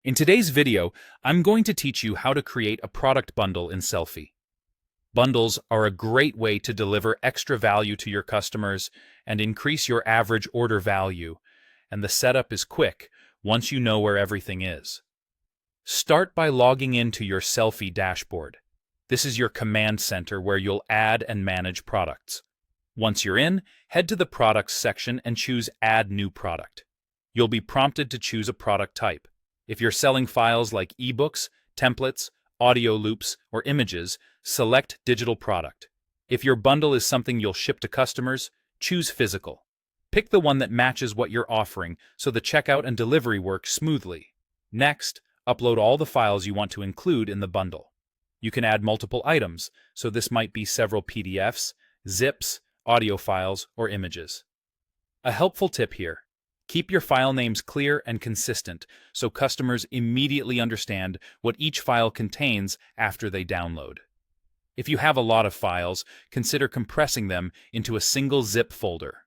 In today's video, I'm going to teach you how to create a product bundle in Sellfy. Bundles are a great way to deliver extra value to your customers and increase your average order value, and the setup is quick once you know where everything is. Start by logging into your Sellfy dashboard. This is your command center where you'll add and manage products. Once you're in, head to the Products section and choose Add New Product. You'll be prompted to choose a product type. If you're selling files like ebooks, templates, audio loops, or images, select Digital Product. If your bundle is something you'll ship to customers, choose Physical. Pick the one that matches what you're offering so the checkout and delivery work smoothly. Next, upload all the files you want to include in the bundle. You can add multiple items, so this might be several PDFs, zips, audio files, or images. A helpful tip here: keep your file names clear and consistent so customers immediately understand what each file contains after they download. If you have a lot of files, consider compressing them into a single zip folder.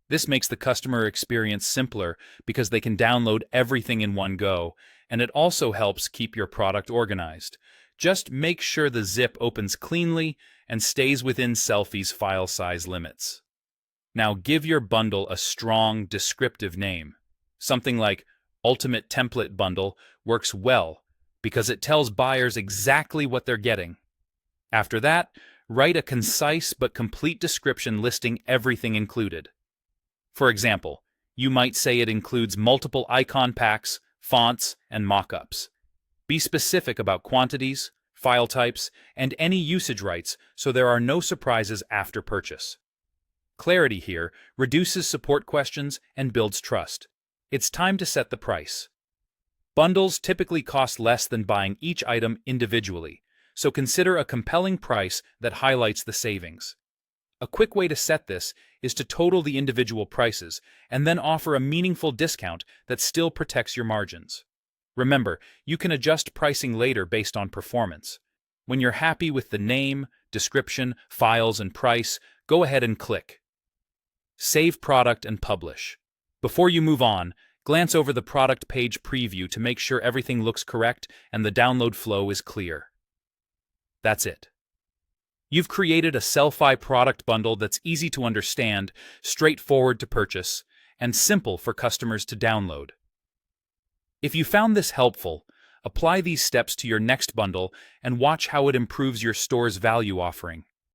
This makes the customer experience simpler because they can download everything in one go, and it also helps keep your product organized. Just make sure the zip opens cleanly and stays within Sellfy's file size limits. Now give your bundle a strong, descriptive name. Something like Ultimate Template Bundle works well because it tells buyers exactly what they're getting. After that, write a concise but complete description listing everything included. For example, you might say it includes multiple icon packs, fonts, and mockups. Be specific about quantities, file types, and any usage rights so there are no surprises after purchase. Clarity here reduces support questions and builds trust. It's time to set the price. Bundles typically cost less than buying each item individually, so consider a compelling price that highlights the savings. A quick way to set this is to total the individual prices and then offer a meaningful discount that still protects your margins. Remember, you can adjust pricing later based on performance. When you're happy with the name, description, files, and price, go ahead and click Save Product and Publish. Before you move on, glance over the product page preview to make sure everything looks correct and the download flow is clear. That's it. You've created a Sellfy product bundle that's easy to understand, straightforward to purchase, and simple for customers to download. If you found this helpful, apply these steps to your next bundle and watch how it improves your store's value offering.